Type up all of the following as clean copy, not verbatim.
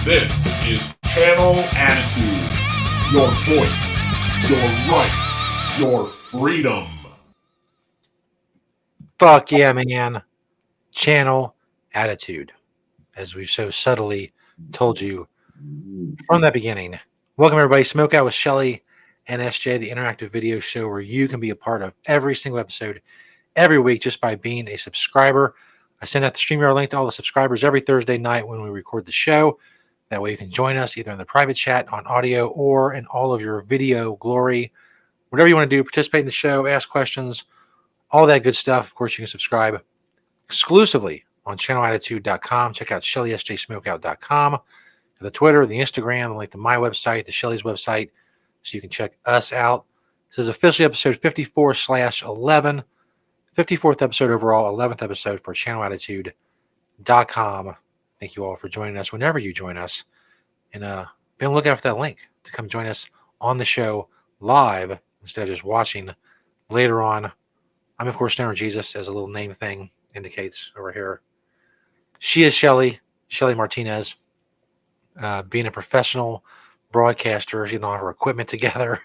This is Channel Attitude. Your voice, your right, your freedom. Fuck yeah, man. Channel attitude, as we've so subtly told you from the beginning. Welcome, everybody. Smokeout with Shelly and SJ, the interactive video show where you can be a part of every single episode every week just by being a subscriber. I send out the StreamYard link to all the subscribers every Thursday night when we record the show. That way you can join us either in the private chat on audio or in all of your video glory. Whatever you want to do, participate in the show, ask questions, all that good stuff. Of course, you can subscribe exclusively on channelattitude.com. Check out ShellySJSmokeout.com. The Twitter, the Instagram, the link to my website, the Shelly's website, so you can check us out. This is officially episode 54/11, 54th episode overall, 11th episode for channelattitude.com. Thank you all for joining us whenever you join us. And be on the lookout for that link to come join us on the show live instead of just watching later on. I'm, of course, Stoner Jesus, as a little name thing indicates over here. She is Shelly Martinez, being a professional broadcaster. She don't have her equipment together,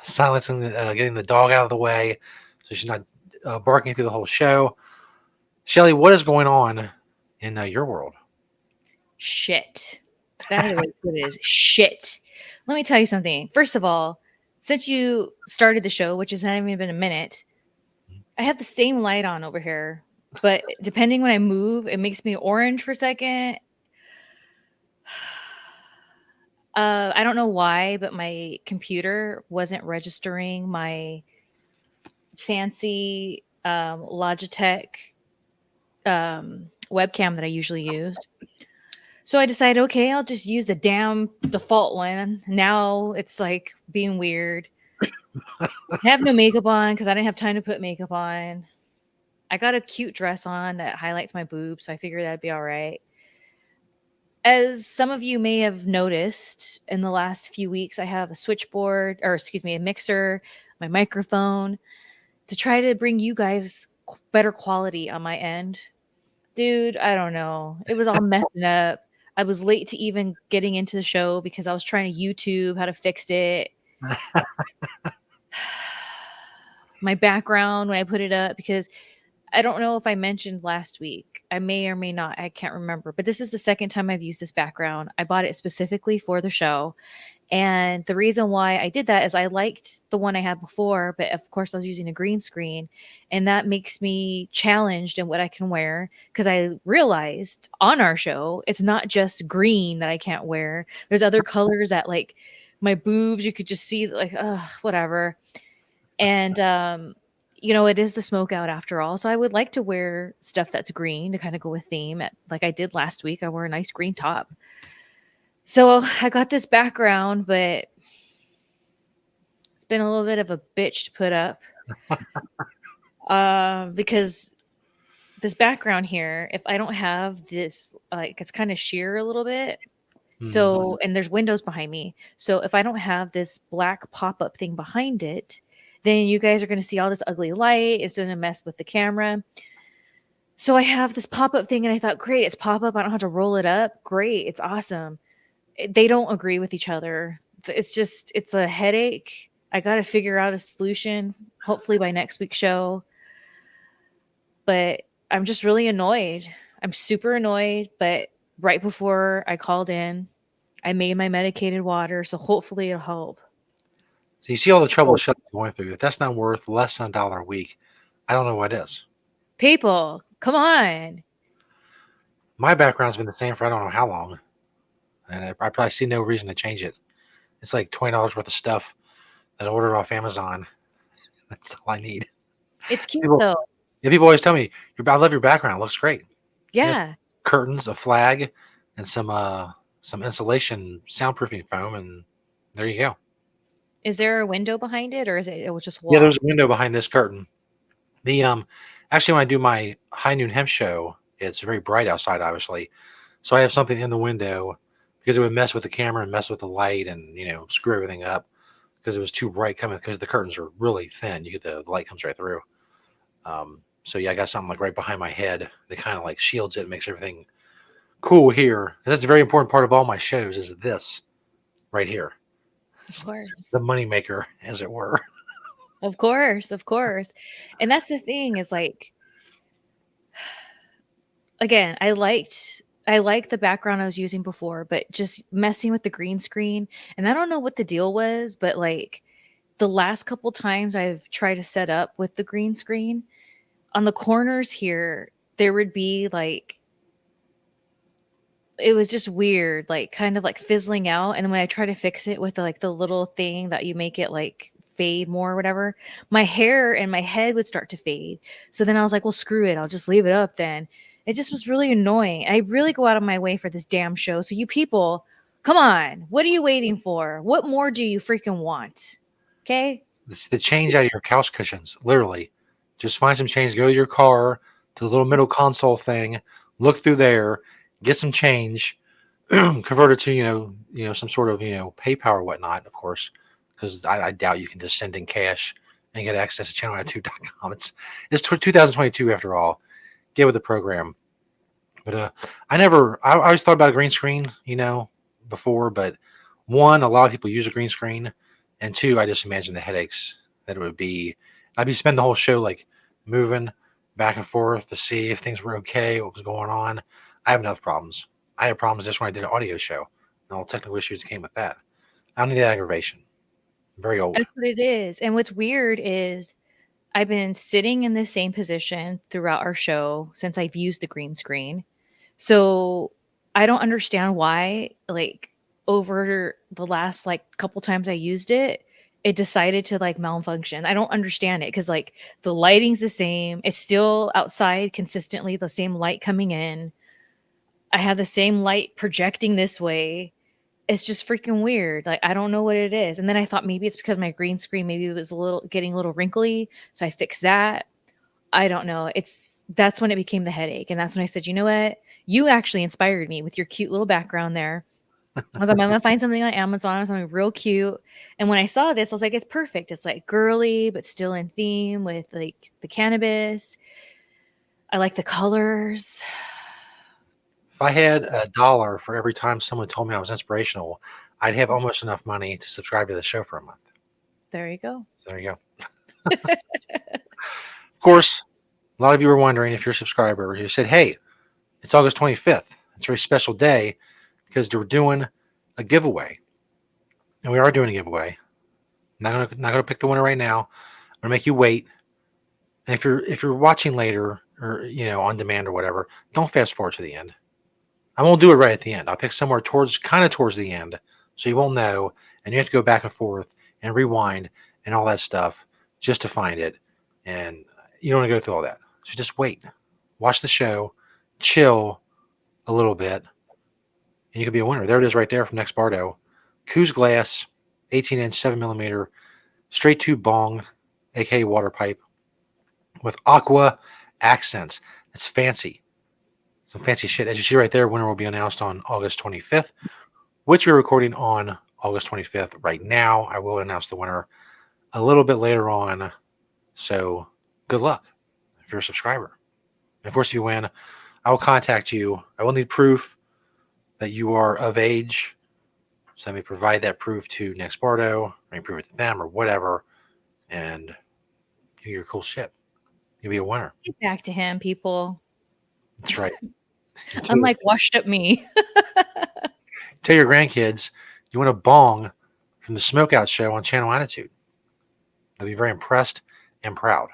silencing, getting the dog out of the way so she's not barking through the whole show. Shelly, what is going on in your world? Shit. That is what it is. Shit. Let me tell you something. First of all, since you started the show, which has not even been a minute, I have the same light on over here. But depending when I move, it makes me orange for a second. I don't know why, but my computer wasn't registering my fancy Logitech webcam that I usually use. So I decided, okay, I'll just use the damn default one. Now it's like being weird. I have no makeup on because I didn't have time to put makeup on. I got a cute dress on that highlights my boobs, so I figured that'd be all right. As some of you may have noticed, in the last few weeks, I have a switchboard, or excuse me, a mixer, my microphone, to try to bring you guys better quality on my end. Dude, I don't know. It was all messing up. I was late to even getting into the show because I was trying to YouTube how to fix it. My background when I put it up, because I don't know if I mentioned last week. I may or may not. I can't remember. But this is the second time I've used this background. I bought it specifically for the show. And the reason why I did that is I liked the one I had before, but of course I was using a green screen, and that makes me challenged in what I can wear, because I realized on our show it's not just green that I can't wear. There's other colors that, like, my boobs, you could just see, like, whatever. And it is the Smokeout after all, so I would like to wear stuff that's green to kind of go with theme. Like I did last week, I wore a nice green top. So I got this background, but it's been a little bit of a bitch to put up. Because this background here, if I don't have this, like, it's kind of sheer a little bit. So, and there's windows behind me. So if I don't have this black pop-up thing behind it, then you guys are going to see all this ugly light. It's going to mess with the camera. So I have this pop-up thing, and I thought, great, it's pop-up. I don't have to roll it up. Great. It's awesome. They don't agree with each other. It's a headache. I got to figure out a solution, hopefully by next week's show. But I'm just really annoyed. I'm super annoyed. But right before I called in, I made my medicated water, so hopefully it'll help. So you see all the trouble Shelly's going through. If that's not worth less than $1 a week, I don't know what is. People, come on. My background's been the same for I don't know how long. And I probably see no reason to change it. It's like $20 worth of stuff that I ordered off Amazon. That's all I need. It's cute, though. Yeah, people always tell me, I love your background. It looks great. Yeah. Curtains, a flag, and some insulation soundproofing foam, and there you go. Is there a window behind it, or is it was just wall? Yeah, there's a window behind this curtain. The actually, when I do my High Noon Hemp show, it's very bright outside, obviously. So I have something in the window because it would mess with the camera and mess with the light and, screw everything up because it was too bright coming, because the curtains are really thin. You get the light comes right through. So yeah, I got something like right behind my head that kind of like shields it and makes everything cool here. That's a very important part of all my shows is this right here. Of course. The moneymaker, as it were. Of course, of course. And that's the thing is like again, I liked the background I was using before, but just messing with the green screen and I don't know what the deal was, but like the last couple times I've tried to set up with the green screen on the corners here, there would be like it was just weird, like kind of like fizzling out. And then when I try to fix it with the little thing that you make it like fade more or whatever, my hair and my head would start to fade. So then I was like, well, screw it. I'll just leave it up then. It just was really annoying. I really go out of my way for this damn show. So you people, come on. What are you waiting for? What more do you freaking want? Okay. The change out of your couch cushions, literally. Just find some change, go to your car, to the little middle console thing, look through there, get some change, convert it to, some sort of, PayPal or whatnot, of course, because I doubt you can just send in cash and get access to channelattitude.com. It's 2022 after all. Get with the program. But I always thought about a green screen, before, but one, a lot of people use a green screen, and two, I just imagine the headaches that it would be. I'd be spending the whole show like moving back and forth to see if things were okay, what was going on. I have enough problems. I had problems just when I did an audio show, and all the technical issues that came with that. I don't need that aggravation. I'm very old. That's what it is. And what's weird is I've been sitting in the same position throughout our show since I've used the green screen. So I don't understand why, like, over the last like couple times I used it, it decided to like malfunction. I don't understand it because like the lighting's the same. It's still outside consistently, the same light coming in. I have the same light projecting this way. It's just freaking weird. Like I don't know what it is. And then I thought maybe it's because my green screen maybe it was getting a little wrinkly, so I fixed that. I don't know. That's when it became the headache. And that's when I said, you know what? You actually inspired me with your cute little background there. I was like, I'm gonna find something on Amazon, something real cute. And when I saw this, I was like, it's perfect. It's like girly, but still in theme with like the cannabis. I like the colors. If I had $1 for every time someone told me I was inspirational, I'd have almost enough money to subscribe to the show for a month. There you go. So there you go. Of course, a lot of you were wondering if you're a subscriber. You said, hey, it's August 25th. It's a very special day because we're doing a giveaway. And we are doing a giveaway. Not gonna pick the winner right now. I'm gonna make you wait. And if you're watching later or on demand or whatever, don't fast forward to the end. I won't do it right at the end. I'll pick somewhere towards the end, so you won't know, and you have to go back and forth and rewind and all that stuff just to find it. And you don't want to go through all that. So just wait, watch the show, chill a little bit, and you could be a winner. There it is, right there from Next Bardo. Coos Glass, 18-inch, 7mm, straight tube bong, aka water pipe, with aqua accents. It's fancy. Some fancy shit. As you see right there, winner will be announced on August 25th, which we're recording on August 25th right now. I will announce the winner a little bit later on. So good luck if you're a subscriber. And of course, if you win, I will contact you. I will need proof that you are of age. So let me provide that proof to Next Bardo, or prove it to them or whatever. And you get your cool shit. You'll be a winner. Get back to him, people. That's right. Unlike washed up me. Tell your grandkids you want a bong from the Smokeout show on Channel Attitude. They'll be very impressed and proud.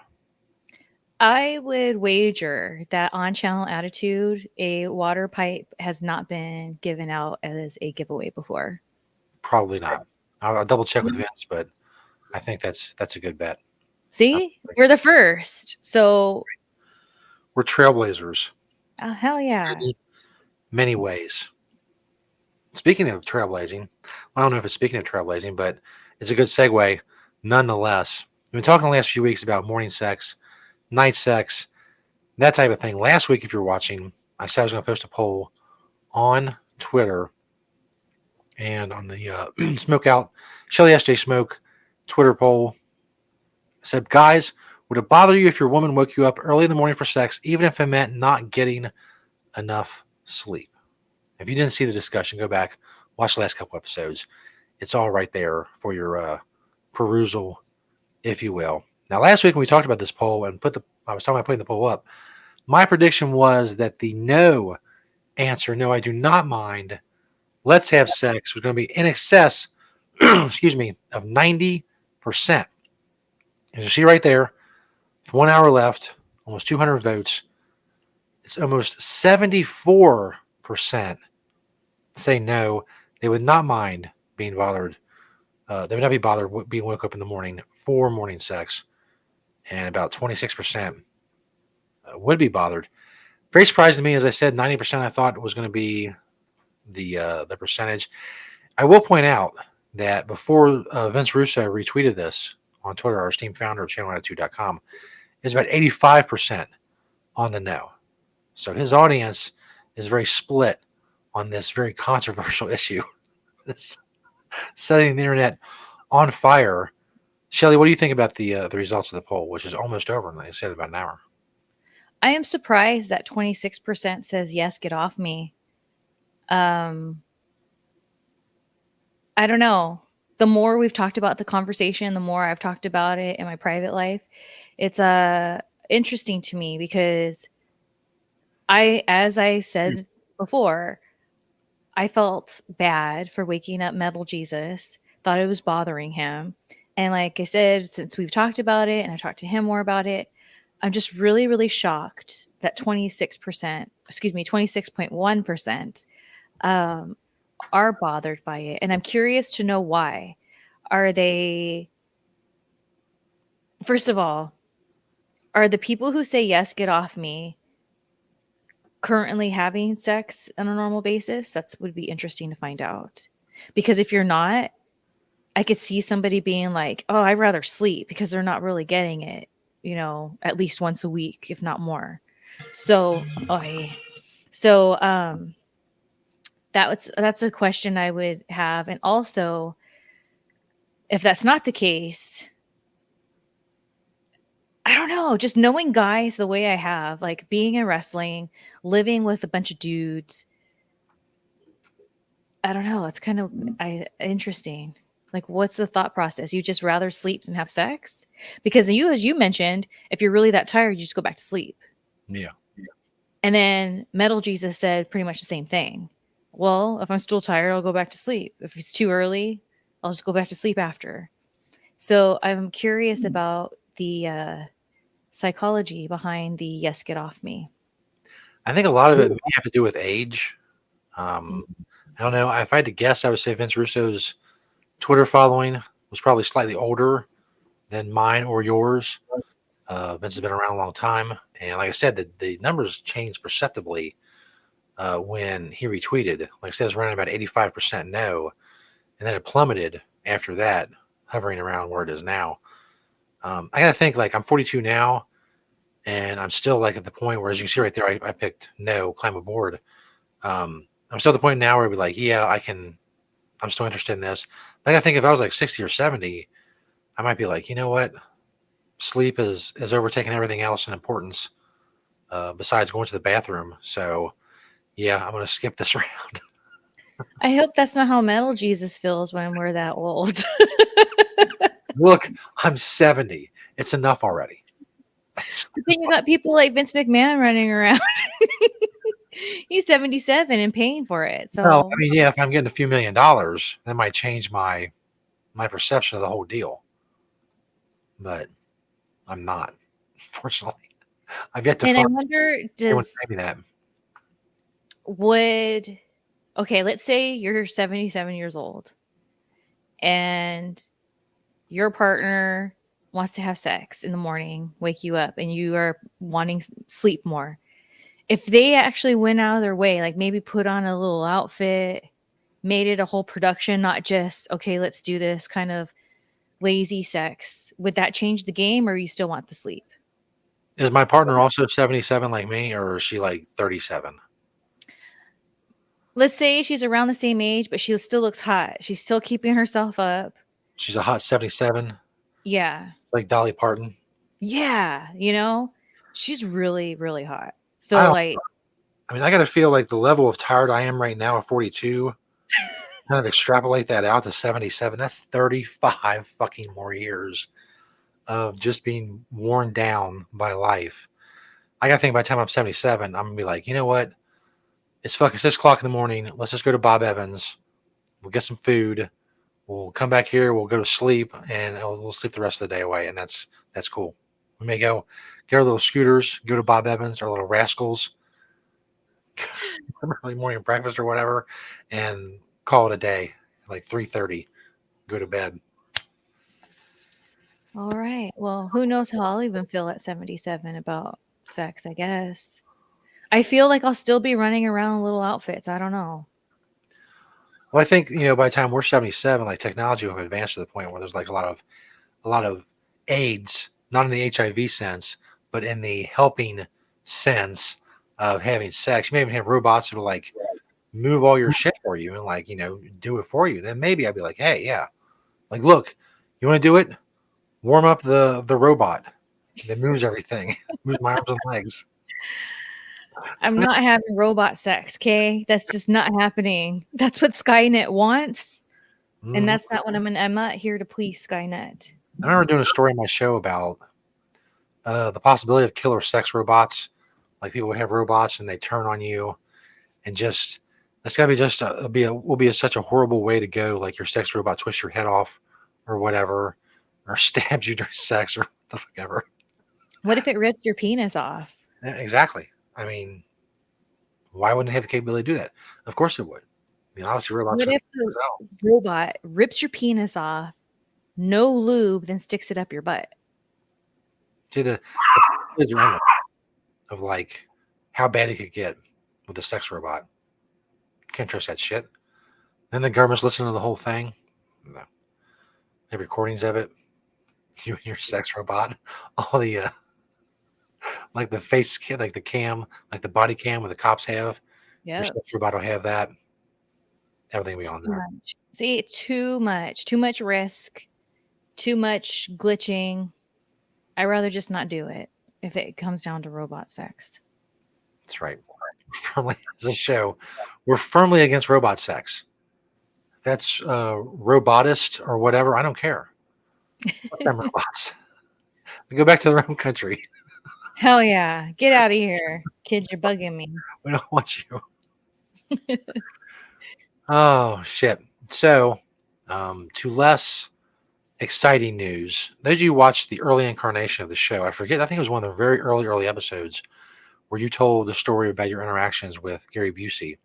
I would wager that on Channel Attitude, a water pipe has not been given out as a giveaway before. Probably not. I'll double check with Vince, but I think that's a good bet. See, we're the first. So we're trailblazers. Oh, hell yeah. Many ways. Speaking of trailblazing, I don't know if it's speaking of trailblazing, but it's a good segue nonetheless. We've been talking the last few weeks about morning sex, night sex, that type of thing. Last week, if you're watching, I said I was going to post a poll on Twitter and on the Smokeout, Shelly SJ Smoke Twitter poll. I said, guys, would it bother you if your woman woke you up early in the morning for sex, even if it meant not getting enough sleep? If you didn't see the discussion, go back, watch the last couple episodes. It's all right there for your perusal, if you will. Now, last week when we talked about this poll and I was talking about putting the poll up, my prediction was that the no answer, no, I do not mind, let's have sex, was going to be in excess, excuse me, of 90%. As you see right there, with 1 hour left, almost 200 votes, it's almost 74% say no. They would not mind being bothered. They would not be bothered being woke up in the morning for morning sex. And about 26% would be bothered. Very surprised to me, as I said, 90% I thought was going to be the percentage. I will point out that before Vince Russo retweeted this on Twitter, our esteemed founder of channelattitude.com, is about 85% on the no. So his audience is very split on this very controversial issue. It's setting the internet on fire. Shelly, what do you think about the results of the poll, which is almost over? Like I said, about an hour. I am surprised that 26% says yes, get off me. I don't know. The more we've talked about the conversation, the more I've talked about it in my private life. It's interesting to me because as I said before, I felt bad for waking up Metal Jesus, thought it was bothering him. And like I said, since we've talked about it and I talked to him more about it, I'm just really, really shocked that 26.1% are bothered by it. And I'm curious to know why. Are they, first of all, are the people who say yes, get off me, currently having sex on a normal basis? That would be interesting to find out. Because if you're not, I could see somebody being like, oh, I'd rather sleep, because they're not really getting it, at least once a week, if not more. So, that's a question I would have. And also, if that's not the case, I don't know, just knowing guys the way I have, like being in wrestling, living with a bunch of dudes, I don't know. It's kind of interesting. Like, what's the thought process? You just rather sleep than have sex? Because as you mentioned, if you're really that tired, you just go back to sleep. Yeah. And then Metal Jesus said pretty much the same thing. Well, if I'm still tired, I'll go back to sleep. If it's too early, I'll just go back to sleep after. So I'm curious about the psychology behind the yes, get off me. I think a lot of it may have to do with age. I don't know. If I had to guess, I would say Vince Russo's Twitter following was probably slightly older than mine or yours. Vince has been around a long time. And like I said, the numbers changed perceptibly when he retweeted. Like I said, it was running about 85% no. And then it plummeted after that, hovering around where it is now. I got to think, like, I'm 42 now, and I'm still like at the point where, as you can see right there, I picked no, climb aboard. I'm still at the point now where I'd be like, yeah, I'm still interested in this. Like, I think if I was like 60 or 70, I might be like, you know what? Sleep is overtaking everything else in importance besides going to the bathroom. So, yeah, I'm going to skip this round. I hope that's not how Metal Jesus feels when we're that old. Look, I'm 70. It's enough already. But then you got people like Vince McMahon running around. He's 77 and paying for it. So, well, I mean, yeah, if I'm getting a few $1 million, that might change my perception of the whole deal. But I'm not, fortunately. I've yet to and I find wonder, anyone say me that. okay, let's say you're 77 years old and your partner wants to have sex in the morning, wake you up, and you are wanting sleep more. If they actually went out of their way, like maybe put on a little outfit, made it a whole production, not just, okay, let's do this kind of lazy sex, would that change the game, or you still want the sleep? Is my partner also 77 like me, or is she like 37? Let's say she's around the same age, but she still looks hot. She's still keeping herself up. She's a hot 77, Yeah. like Dolly Parton. Yeah. She's really, really hot. I So, don't. like, I mean, I got to feel like the level of tired I am right now at 42, kind of extrapolate that out to 77. That's 35 fucking more years of just being worn down by life. I got to think by the time I'm 77, I'm going to be like, you know what? It's fucking 6 o'clock in the morning. Let's just go to Bob Evans. We'll get some food. We'll come back here. We'll go to sleep, and we'll sleep the rest of the day away. And that's cool. We may go get our little scooters, go to Bob Evans, our little rascals, early morning breakfast or whatever, and call it a day. Like 3:30, go to bed. All right. Well, who knows how I'll even feel at 77 about sex, I guess. I feel like I'll still be running around in little outfits. I don't know. Well, I think by the time we're 77, like technology will have advanced to the point where there's like a lot of aids, not in the HIV sense, but in the helping sense of having sex. You may even have robots that'll like move all your shit for you and like do it for you. Then maybe I'd be like, hey, yeah, like look, you want to do it? Warm up the robot that moves everything, moves my arms and legs. I'm not having robot sex, okay? That's just not happening. That's what Skynet wants, and that's not what I'm not here to please Skynet. I remember doing a story on my show about the possibility of killer sex robots. Like people have robots and they turn on you, and just that's gotta be just will be such a horrible way to go. Like your sex robot twists your head off, or whatever, or stabs you during sex, or the fuck ever. What if it rips your penis off? Yeah, exactly. I mean, why wouldn't it have the capability to do that? Of course it would. I mean, obviously robots. What if the robot rips your penis off, no lube, then sticks it up your butt? See the kids are in it of like how bad it could get with a sex robot. Can't trust that shit. Then the government's listening to the whole thing. No. They have recordings of it. You and your sex robot. All the like the face cam, like the cam, like the body cam where the cops have. Yeah. Your sex robot will have that. Everything will be on there. See, too much risk, too much glitching. I'd rather just not do it if it comes down to robot sex. That's right. Firmly as a show, we're firmly against robot sex. That's robotist or whatever. I don't care. Fuck them robots. They go back to their own country. Hell yeah. Get out of here. Kids, you're bugging me. We don't want you. Oh, shit. So, to less exciting news, those of you who watched the early incarnation of the show, I forget, I think it was one of the very early episodes where you told the story about your interactions with Gary Busey.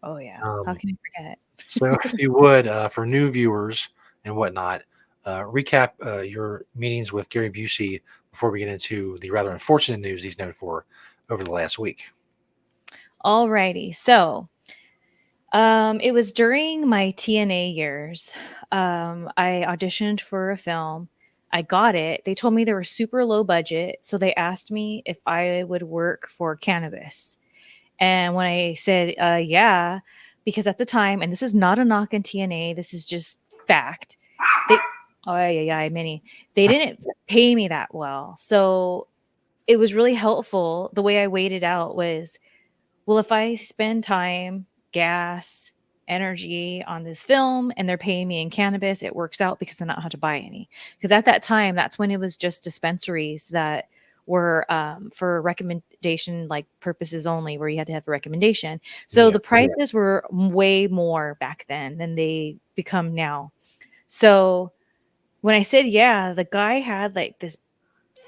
Oh, yeah. How can you forget? So, if you would, for new viewers and whatnot, recap your meetings with Gary Busey before we get into the rather unfortunate news he's known for over the last week. Alrighty. So, it was during my TNA years. I auditioned for a film. I got it. They told me they were super low budget. So they asked me if I would work for cannabis. And when I said, yeah, because at the time, and this is not a knock on TNA, this is just fact. They didn't pay me that well. So it was really helpful. The way I weighed it out was, well, if I spend time, gas, energy on this film and they're paying me in cannabis, it works out because then I don't have to buy any. Because at that time, that's when it was just dispensaries that were for recommendation like purposes only, where you had to have a recommendation. So the prices were way more back then than they become now. So when I said, yeah, the guy had like this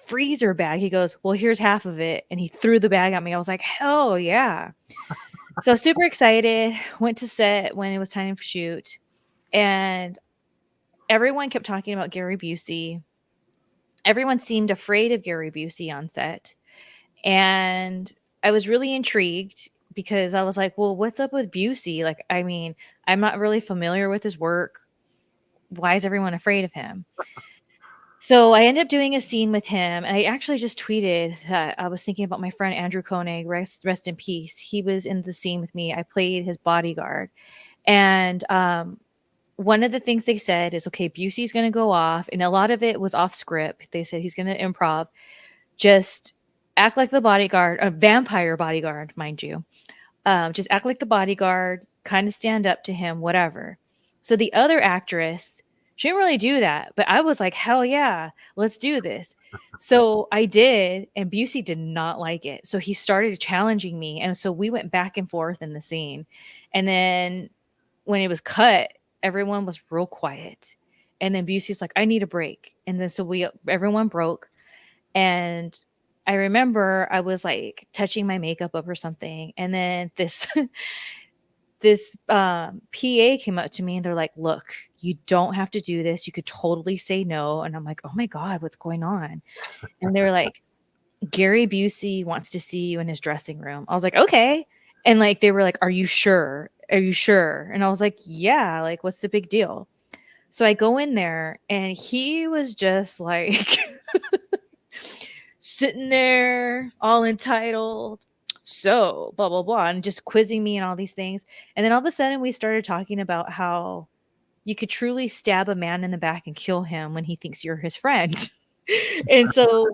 freezer bag. He goes, well, here's half of it. And he threw the bag at me. I was like, hell yeah. So super excited. Went to set when it was time to shoot. And everyone kept talking about Gary Busey. Everyone seemed afraid of Gary Busey on set. And I was really intrigued because I was like, well, what's up with Busey? Like, I mean, I'm not really familiar with his work. Why is everyone afraid of him? So I ended up doing a scene with him, and I actually just tweeted that I was thinking about my friend Andrew Koenig, rest in peace. He was in the scene with me. I played his bodyguard. And one of the things they said is, okay, Busey's going to go off, and a lot of it was off script. They said he's going to improv. Just act like the bodyguard, a vampire bodyguard, mind you. Just act like the bodyguard, kind of stand up to him, whatever. So the other actress, she didn't really do that, but I was like, hell yeah, let's do this. So I did, and Busey did not like it. So he started challenging me. And so we went back and forth in the scene. And then when it was cut, everyone was real quiet. And then Busey's like, I need a break. And then so everyone broke. And I remember I was like touching my makeup up or something. And then this PA came up to me and they're like, look, you don't have to do this. You could totally say no. And I'm like, oh my God, what's going on? And they're like, Gary Busey wants to see you in his dressing room. I was like, okay. And like, they were like, are you sure? Are you sure? And I was like, yeah, like, what's the big deal? So I go in there and he was just like sitting there all entitled. So blah, blah, blah, and just quizzing me and all these things. And then all of a sudden we started talking about how you could truly stab a man in the back and kill him when he thinks you're his friend. And so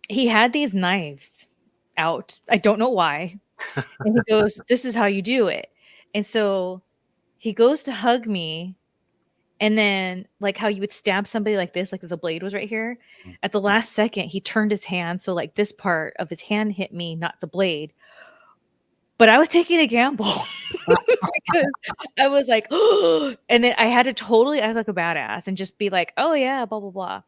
he had these knives out. I don't know why. And he goes, this is how you do it. And so he goes to hug me. And then, like how you would stab somebody like this, like if the blade was right here, at the last second, he turned his hand. So, like, this part of his hand hit me, not the blade. But I was taking a gamble because I was like, oh, and then I had to totally act like a badass and just be like, oh, yeah, blah, blah, blah.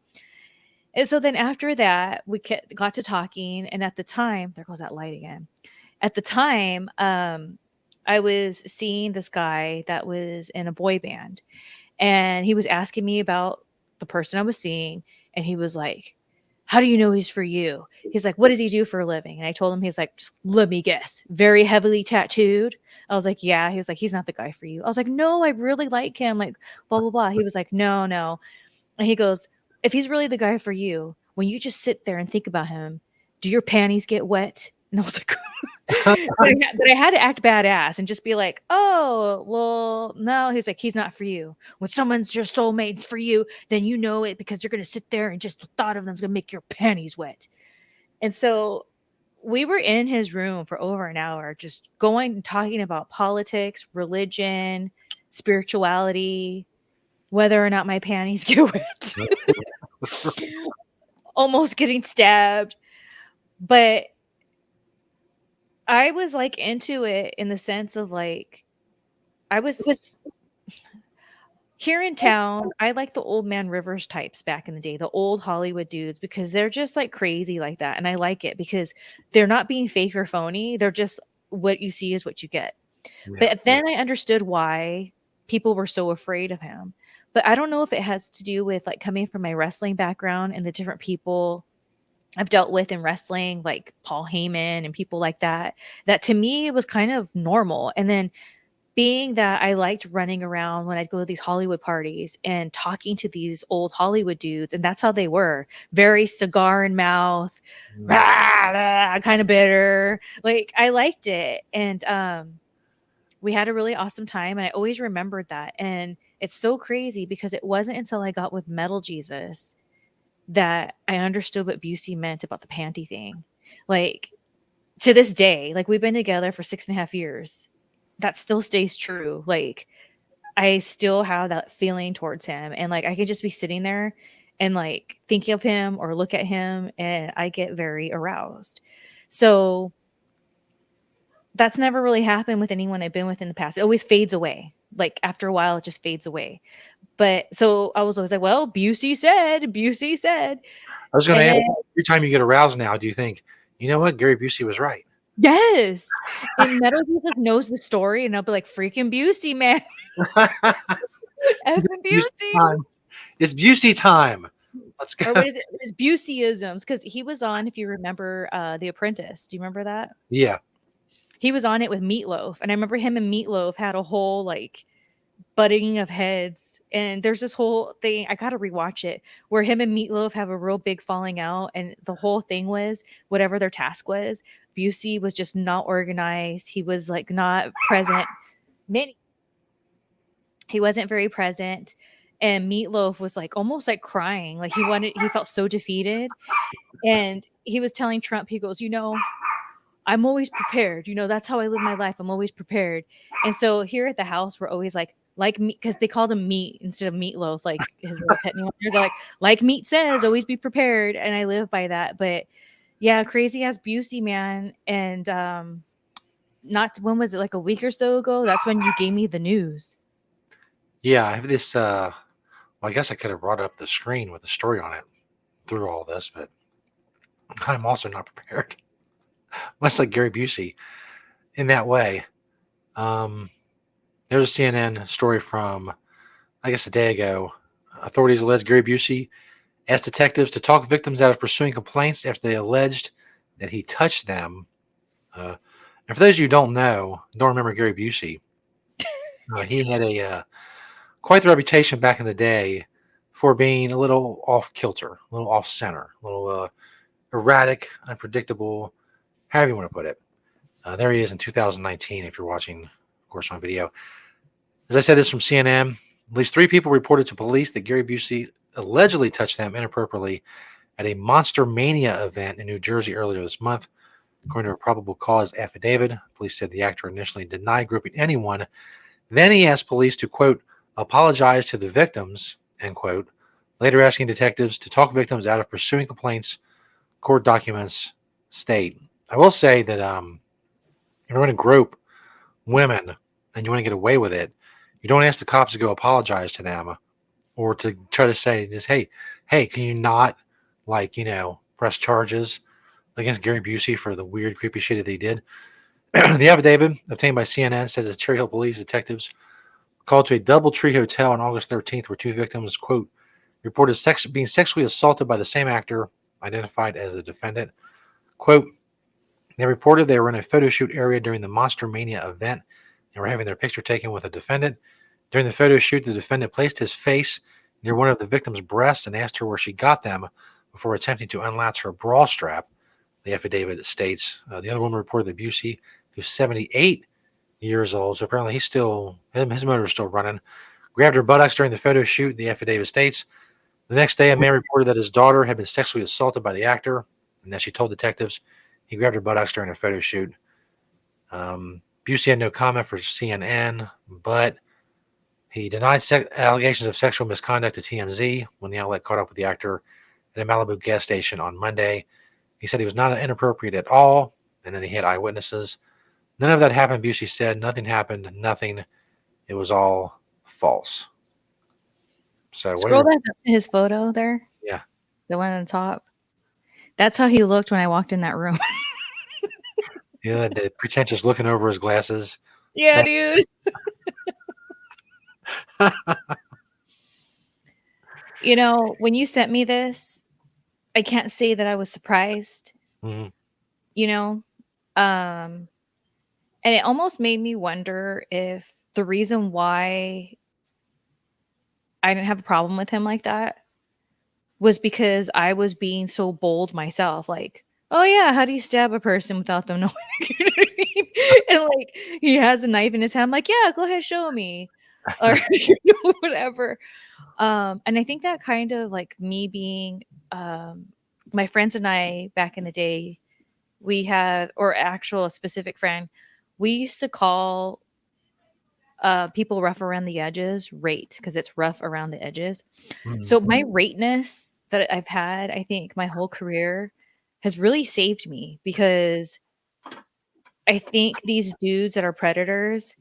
And so then after that, we got to talking. And at the time, there goes that light again. At the time, I was seeing this guy that was in a boy band. And he was asking me about the person I was seeing. And he was like, how do you know he's for you? He's like, what does he do for a living? And I told him, he's like, let me guess, very heavily tattooed. I was like, yeah. He was like, he's not the guy for you. I was like, no, I really like him. Like, blah, blah, blah. He was like, no, no. And he goes, if he's really the guy for you, when you just sit there and think about him, do your panties get wet? And I was like, but I had to act badass and just be like, oh, well, no. He's like, he's not for you. When someone's your soulmate for you, then you know it because you're going to sit there and just the thought of them's going to make your panties wet. And so we were in his room for over an hour, just going and talking about politics, religion, spirituality, whether or not my panties get wet, almost getting stabbed. But I was like into it in the sense of like, I was here in town. I like the old man Rivers types back in the day, the old Hollywood dudes, because they're just like crazy like that. And I like it because they're not being fake or phony. They're just what you see is what you get. Yeah. But then I understood why people were so afraid of him. But I don't know if it has to do with like coming from my wrestling background and the different people I've dealt with in wrestling, like Paul Heyman and people like that, that to me it was kind of normal. And then being that I liked running around when I'd go to these Hollywood parties and talking to these old Hollywood dudes, and that's how they were, very cigar in mouth, kind of bitter. Like I liked it. And we had a really awesome time. And I always remembered that. And it's so crazy because it wasn't until I got with Metal Jesus that I understood what Busey meant about the panty thing. Like to this day, like we've been together for 6.5 years. That still stays true. Like I still have that feeling towards him. And like I could just be sitting there and like thinking of him or look at him and I get very aroused. So that's never really happened with anyone I've been with in the past. It always fades away. Like after a while, it just fades away. But so I was always like, well, Busey said. I was going to And ask, then, every time you get aroused now, do you think, you know what, Gary Busey was right? yes. And Metal Jesus knows the story, and I'll be like, freaking Busey, man. Effing Busey. Time. It's Busey time. Let's go. Or what is it? It's Buseyisms. Because he was on, if you remember, The Apprentice. Do you remember that? Yeah. He was on it with Meatloaf. And I remember him and Meatloaf had a whole like butting of heads. And there's this whole thing, I gotta rewatch it, where him and Meatloaf have a real big falling out. And the whole thing was whatever their task was, Busey was just not organized. He was like not present. He wasn't very present. And Meatloaf was like almost like crying. Like he felt so defeated. And he was telling Trump, he goes, I'm always prepared. That's how I live my life. I'm always prepared. And so here at the house, we're always like meat, because they called him meat instead of meatloaf, like his little pet name. They're like meat says, always be prepared. And I live by that. But yeah, crazy ass Busey, man. And not when was it, like a week or so ago? That's when you gave me the news. Yeah, I have this. Well, I guess I could have brought up the screen with the story on it through all this, but I'm also not prepared. Much like Gary Busey in that way. There's a CNN story from, I guess, a day ago. Authorities allege Gary Busey asked detectives to talk victims out of pursuing complaints after they alleged that he touched them. And for those of you who don't remember Gary Busey, he had a quite the reputation back in the day for being a little off kilter, a little off center, a little erratic, unpredictable, however you want to put it. There he is in 2019, if you're watching, of course, on video. As I said, this from CNN. At least 3 people reported to police that Gary Busey allegedly touched them inappropriately at a Monster Mania event in New Jersey earlier this month. According to a probable cause affidavit, police said the actor initially denied groping anyone. Then he asked police to, quote, apologize to the victims, end quote, later asking detectives to talk victims out of pursuing complaints, court documents state. I will say that if you're going to grope women and you want to get away with it, you don't ask the cops to go apologize to them or to try to say just, hey, can you not, press charges against Gary Busey for the weird, creepy shit that he did? The affidavit obtained by CNN says that Cherry Hill police detectives called to a DoubleTree hotel on August 13th where 2 victims, quote, reported being sexually assaulted by the same actor identified as the defendant. Quote, they reported they were in a photo shoot area during the Monster Mania event and were having their picture taken with a defendant. During the photo shoot, the defendant placed his face near one of the victim's breasts and asked her where she got them before attempting to unlatch her bra strap. The affidavit states the other woman reported that Busey, who's 78 years old, so apparently his motor is still running, grabbed her buttocks during the photo shoot. The affidavit states the next day, a man reported that his daughter had been sexually assaulted by the actor, and that she told detectives he grabbed her buttocks during a photo shoot. Busey had no comment for CNN, but he denied allegations of sexual misconduct to TMZ when the outlet caught up with the actor at a Malibu gas station on Monday. He said he was not inappropriate at all, and then he had eyewitnesses. None of that happened, Busey said. Nothing happened. Nothing. It was all false. So Scroll back up to his photo there. Yeah. The one on the top. That's how he looked when I walked in that room. The pretentious looking over his glasses. Yeah, dude. When you sent me this, I can't say that I was surprised. Mm-hmm. And it almost made me wonder if the reason why I didn't have a problem with him like that was because I was being so bold myself. Like, oh yeah, how do you stab a person without them knowing? You know what I mean? And like he has a knife in his hand. I'm like, yeah, go ahead, show me. Or whatever. And I think that kind of like me being my friends and I back in the day, we had, or actual a specific friend, we used to call people rough around the edges rate, because it's rough around the edges. Mm-hmm. So my rateness that I've had, I think my whole career has really saved me, because I think these dudes that are predators,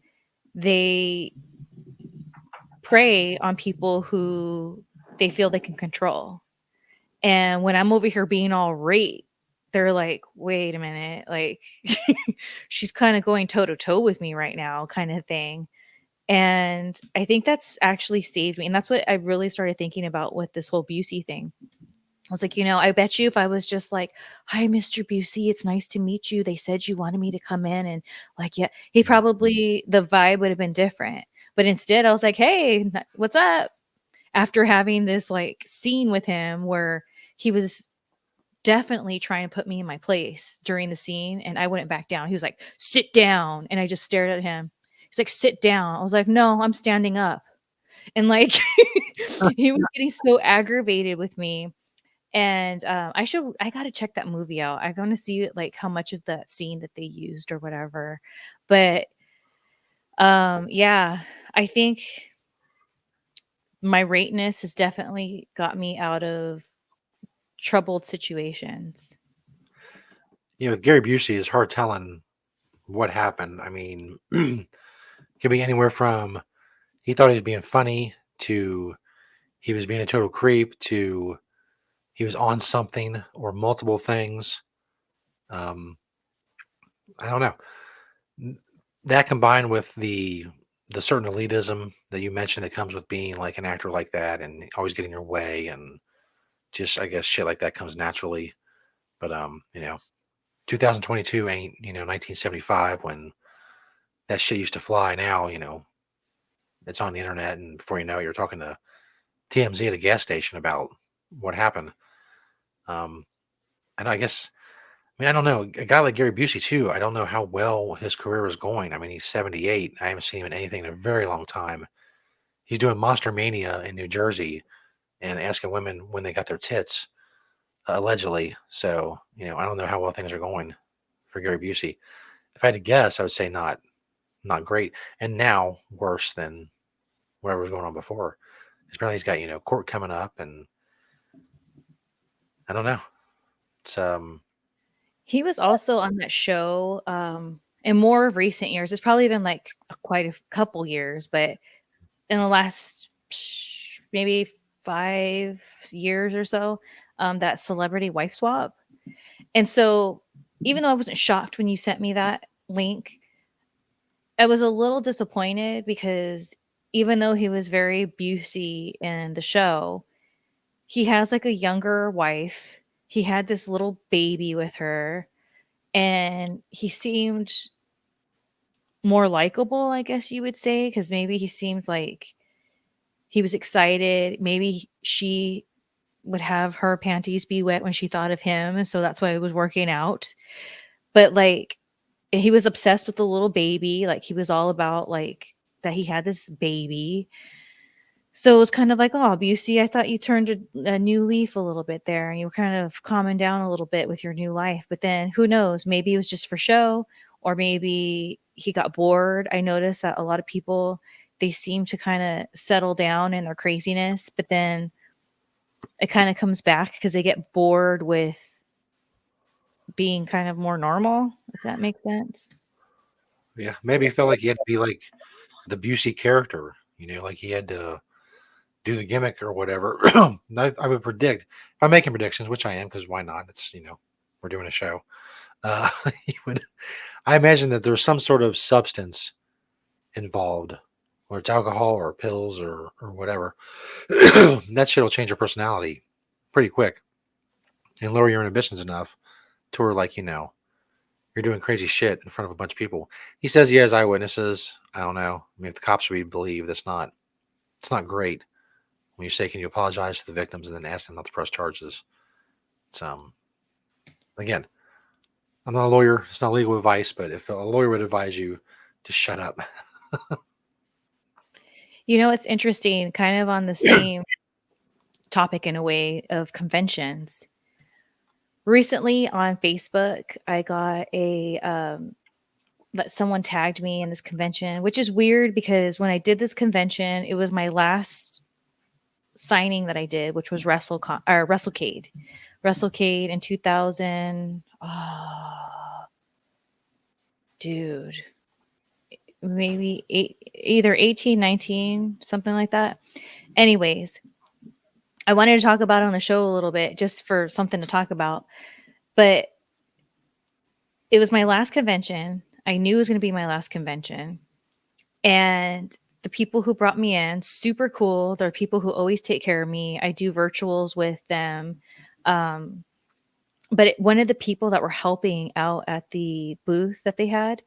they prey on people who they feel they can control. And when I'm over here being all rate, they're like, wait a minute, like she's kind of going toe to toe with me right now, kind of thing. And I think that's actually saved me. And that's what I really started thinking about with this whole Busey thing. I was like, I bet you if I was just like, hi, Mr. Busey, it's nice to meet you. They said you wanted me to come in. And like, yeah, the vibe would have been different. But instead, I was like, hey, what's up? After having this like scene with him where he was definitely trying to put me in my place during the scene, and I wouldn't back down. He was like, sit down. And I just stared at him. He's like, sit down. I was like, no, I'm standing up. And like, he was getting so aggravated with me. And I gotta check that movie out. I want to see like how much of that scene that they used or whatever. But yeah, I think my rateness has definitely got me out of troubled situations. With Gary Busey, it's hard telling what happened. I mean, could be anywhere from he thought he was being funny to he was being a total creep to he was on something or multiple things. Um, I don't know. That combined with the certain elitism that you mentioned that comes with being like an actor like that and always getting your way and just I guess shit like that comes naturally. But 2022 ain't 1975 when that shit used to fly. Now it's on the internet, and before you know it, you're talking to TMZ at a gas station about what happened. Um, and I guess I mean I don't know a guy like Gary Busey too. I don't know how well his career is going. I mean he's 78. I haven't seen him in anything in a very long time. He's doing Monster Mania in New Jersey and asking women when they got their tits, allegedly. So I don't know how well things are going for Gary Busey. If I had to guess, I would say not great, and now worse than whatever was going on before. Apparently, he's got court coming up, and I don't know. It's He was also on that show in more of recent years. It's probably been like quite a couple years, but in the last maybe 5 years or so, that Celebrity Wife Swap. And so, even though I wasn't shocked when you sent me that link, I was a little disappointed because even though he was very Busey in the show, he has like a younger wife. He had this little baby with her, and he seemed more likable, I guess you would say, because maybe he seemed like he was excited. Maybe she would have her panties be wet when she thought of him, and so that's why it was working out. But like he was obsessed with the little baby, like he was all about like that he had this baby. So it was kind of like, oh, Busey, I thought you turned a new leaf a little bit there and you were kind of calming down a little bit with your new life. But then who knows? Maybe it was just for show, or maybe he got bored. I noticed that a lot of people, they seem to kind of settle down in their craziness, but then it kind of comes back because they get bored with being kind of more normal, if that makes sense. yeah. Maybe he felt like he had to be like the Busey character. Like he had to do the gimmick or whatever. I would predict if I'm making predictions, which I am, because why not? It's we're doing a show. He would. I imagine that there's some sort of substance involved, or it's alcohol or pills or whatever. That shit will change your personality pretty quick and lower your inhibitions enough to where like you're doing crazy shit in front of a bunch of people. He says he has eyewitnesses. I don't know. I mean, if the cops we believe, it's not great when you say, "Can you apologize to the victims?" and then ask them not to press charges. It's again, I'm not a lawyer. It's not legal advice, but if a lawyer would advise you to shut up. It's interesting, kind of on the same topic in a way of conventions. Recently on Facebook, I got that someone tagged me in this convention, which is weird because when I did this convention, it was my last signing that I did, which was WrestleCade. WrestleCade in 2000. Oh, dude. Maybe either 18, 19, something like that. Anyways, I wanted to talk about it on the show a little bit just for something to talk about. But it was my last convention. I knew it was going to be my last convention. And the people who brought me in, super cool. They're people who always take care of me. I do virtuals with them. But one of the people that were helping out at the booth that they had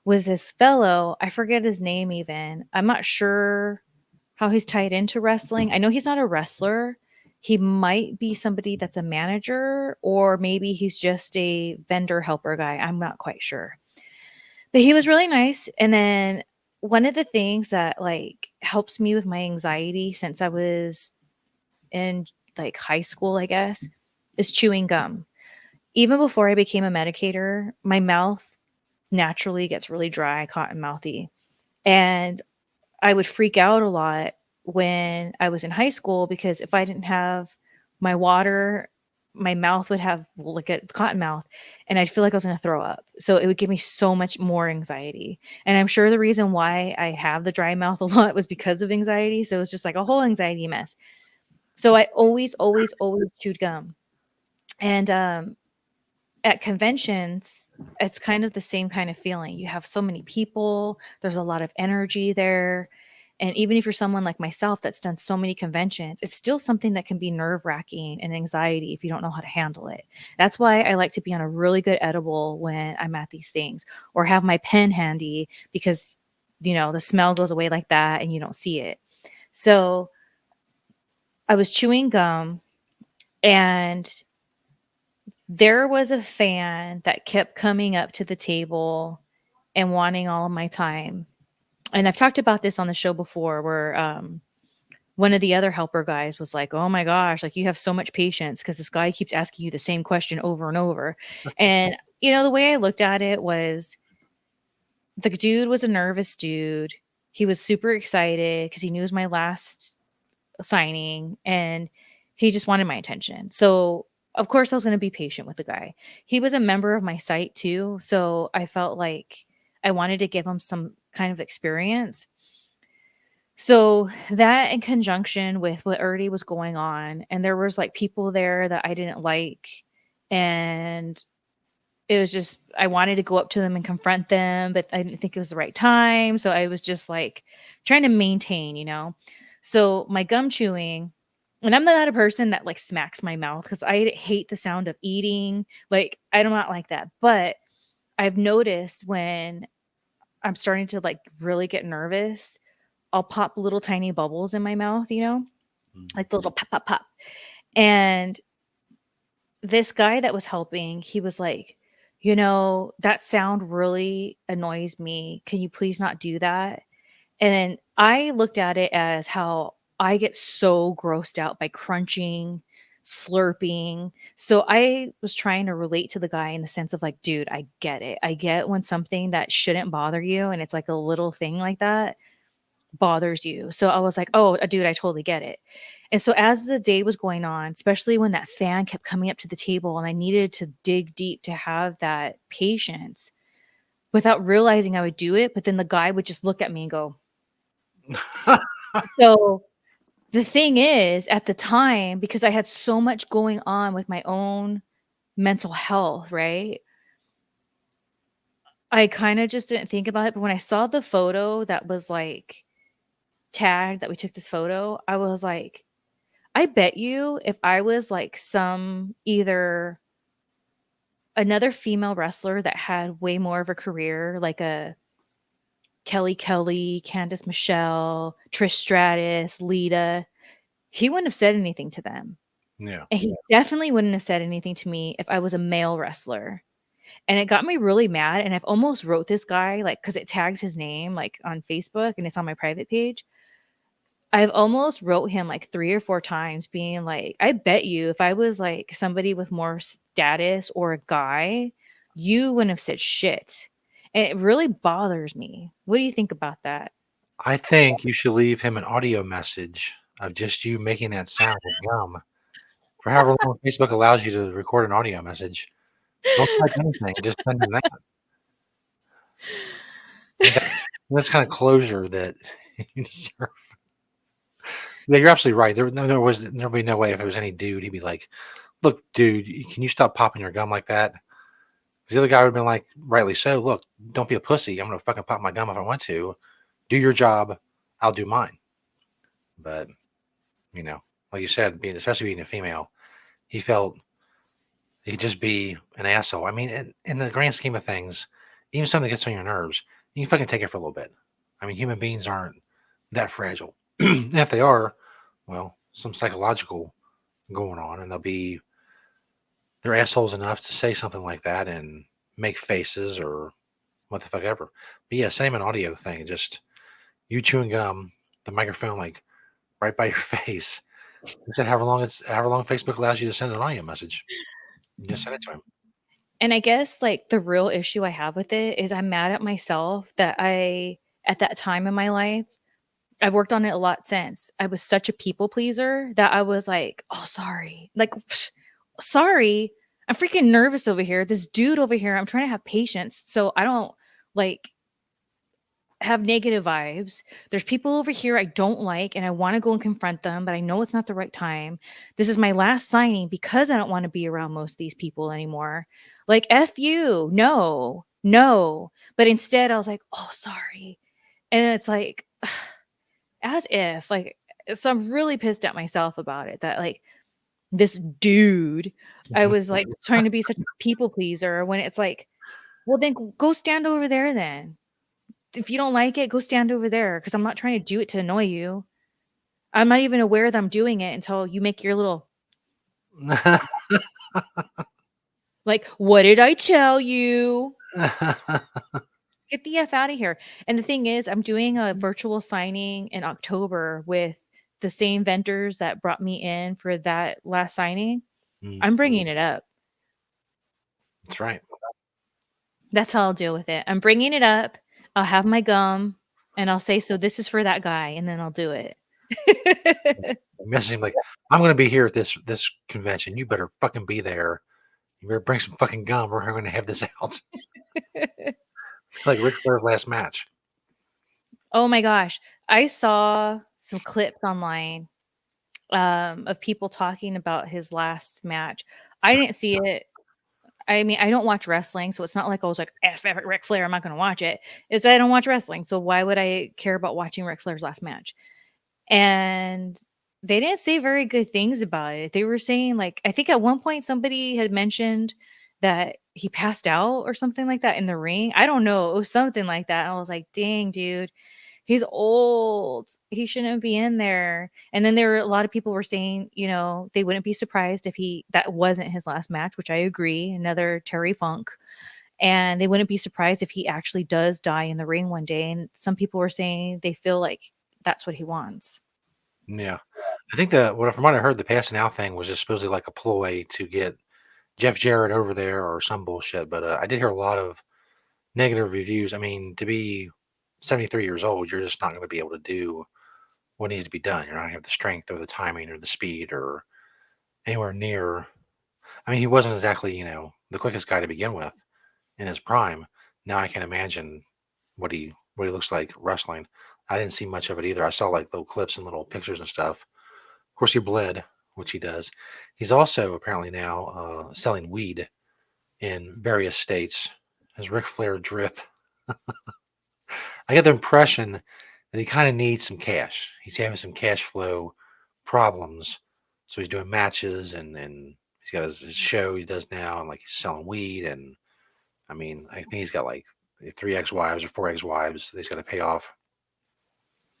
was this fellow. I forget his name even. I'm not sure how he's tied into wrestling. I know he's not a wrestler. He might be somebody that's a manager, or maybe he's just a vendor helper guy. I'm not quite sure. But he was really nice. And then one of the things that like helps me with my anxiety since I was in like high school, I guess, is chewing gum. Even before I became a medicator, my mouth naturally gets really dry, cotton mouthy. And I would freak out a lot when I was in high school because if I didn't have my water, my mouth would have like a cotton mouth and I'd feel like I was going to throw up. So it would give me so much more anxiety. And I'm sure the reason why I have the dry mouth a lot was because of anxiety. So it's just like a whole anxiety mess. So I always, always, always chewed gum. And at conventions, it's kind of the same kind of feeling. You have so many people, there's a lot of energy there. And even if you're someone like myself that's done so many conventions, it's still something that can be nerve wracking and anxiety if you don't know how to handle it. That's why I like to be on a really good edible when I'm at these things or have my pen handy because, the smell goes away like that and you don't see it. So I was chewing gum and there was a fan that kept coming up to the table and wanting all of my time. And I've talked about this on the show before where one of the other helper guys was like, "Oh my gosh, like you have so much patience because this guy keeps asking you the same question over and over." And the way I looked at it was the dude was a nervous dude. He was super excited because he knew it was my last signing and he just wanted my attention. So, of course, I was going to be patient with the guy. He was a member of my site too. So, I felt like I wanted to give him some kind of experience. So, that in conjunction with what already was going on, and there was like people there that I didn't like. And it was just, I wanted to go up to them and confront them, but I didn't think it was the right time. So, I was just like trying to maintain. So, my gum chewing, and I'm not a person that like smacks my mouth because I hate the sound of eating. Like, I'm not like that. But I've noticed when I'm starting to like really get nervous, I'll pop little tiny bubbles in my mouth, like the little pop, pop, pop. And this guy that was helping, he was like, that sound really annoys me. Can you please not do that? And I looked at it as how I get so grossed out by crunching, slurping. So I was trying to relate to the guy in the sense of like, dude, I get it. I get when something that shouldn't bother you and it's like a little thing like that bothers you. So I was like, oh, dude, I totally get it. And so as the day was going on, especially when that fan kept coming up to the table and I needed to dig deep to have that patience without realizing I would do it, but then the guy would just look at me and go, so the thing is, at the time, because I had so much going on with my own mental health, right? I kind of just didn't think about it. But when I saw the photo that was like tagged that we took this photo, I was like, I bet you if I was like some either another female wrestler that had way more of a career, like a Kelly, Candice Michelle, Trish Stratus, Lita, he wouldn't have said anything to them. Yeah. And he definitely wouldn't have said anything to me if I was a male wrestler. And it got me really mad. And I've almost wrote this guy, like, because it tags his name, like, on Facebook and it's on my private page. I've almost wrote him like 3 or 4 times being like, I bet you if I was like somebody with more status or a guy, you wouldn't have said shit. And it really bothers me. What do you think about that? I think you should leave him an audio message of just you making that sound with gum for however long Facebook allows you to record an audio message. Don't type anything, just send him that. I think that's kind of closure that you deserve. Yeah, you're absolutely right. There'd be no way if it was any dude, he'd be like, "Look, dude, can you stop popping your gum like that?" 'Cause the other guy would have been like, rightly so, "Look, don't be a pussy. I'm gonna fucking pop my gum if I want to. Do your job, I'll do mine." But you know, like you said, especially being a female, he felt he could just be an asshole. I mean, in the grand scheme of things, even something that gets on your nerves, you can fucking take it for a little bit. I mean, human beings aren't that fragile. And if they are, well, some psychological going on, and they're assholes enough to say something like that and make faces or what the fuck ever. But yeah, same an audio thing. Just you chewing gum, the microphone like right by your face. He said however long Facebook allows you to send an audio message. You just send it to him. And I guess like the real issue I have with it is I'm mad at myself that at that time in my life, I've worked on it a lot since. I was such a people pleaser that I was like, "Oh, sorry." Like, sorry. I'm freaking nervous over here. This dude over here, I'm trying to have patience so I don't like have negative vibes. There's people over here I don't like and I want to go and confront them, but I know it's not the right time. This is my last signing because I don't want to be around most of these people anymore. Like, F you. No, no. But instead, I was like, oh, sorry. And it's like, as if, like, so I'm really pissed at myself about it that, like, this dude, I was like trying to be such a people pleaser when it's like, well, then go stand over there then. If you don't like it, go stand over there because I'm not trying to do it to annoy you. I'm not even aware that I'm doing it until you make your little like, what did I tell you? Get the F out of here. And the thing is, I'm doing a virtual signing in October with the same vendors that brought me in for that last signing. I'm bringing it up. That's right. That's how I'll deal with it. I'm bringing it up. I'll have my gum and I'll say, so this is for that guy, and then I'll do it. Message him like, I'm going to be here at this convention. You better fucking be there. You better bring some fucking gum. We're going to have this out. It's like Ric Flair's last match. Oh my gosh. I saw some clips online of people talking about his last match. I didn't see it. I mean, I don't watch wrestling, so it's not like I was like, F Ric Flair, I'm not going to watch it. It's I don't watch wrestling, so why would I care about watching Ric Flair's last match? And they didn't say very good things about it. They were saying, like, I think at one point somebody had mentioned that he passed out or something like that in the ring. I don't know. It was something like that. I was like, dang, dude. He's old. He shouldn't be in there. And then there were a lot of people were saying, you know, they wouldn't be surprised if that wasn't his last match, which I agree. Another Terry Funk. And they wouldn't be surprised if he actually does die in the ring one day. And some people were saying they feel like that's what he wants. Yeah. I think from what I heard, the passing out thing was just supposedly like a ploy to get Jeff Jarrett over there or some bullshit. But I did hear a lot of negative reviews. I mean, to be 73 years old, you're just not going to be able to do what needs to be done. You're not going to have the strength or the timing or the speed or anywhere near. I mean, he wasn't exactly, the quickest guy to begin with in his prime. Now I can imagine what he looks like wrestling. I didn't see much of it either. I saw like little clips and little pictures and stuff. Of course, he bled, which he does. He's also apparently now selling weed in various states as Ric Flair drip. I get the impression that he kind of needs some cash. He's having some cash flow problems. So he's doing matches and he's got his show he does now and like he's selling weed. And I mean, I think he's got like 3 ex-wives or 4 ex-wives that he's got to pay off.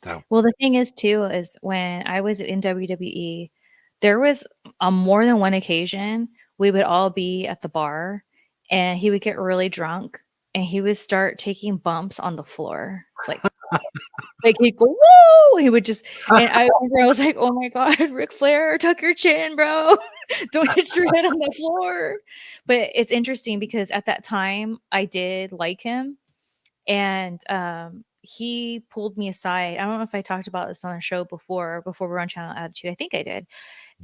So Well, the thing is too, is when I was in WWE, there was on more than one occasion, we would all be at the bar and he would get really drunk and he would start taking bumps on the floor. Like he'd go, whoa! He would just, and I remember I was like, oh my God, Ric Flair, tuck your chin, bro. Don't hit your head on the floor. But it's interesting because at that time I did like him and he pulled me aside. I don't know if I talked about this on a show before we were on Channel Attitude. I think I did.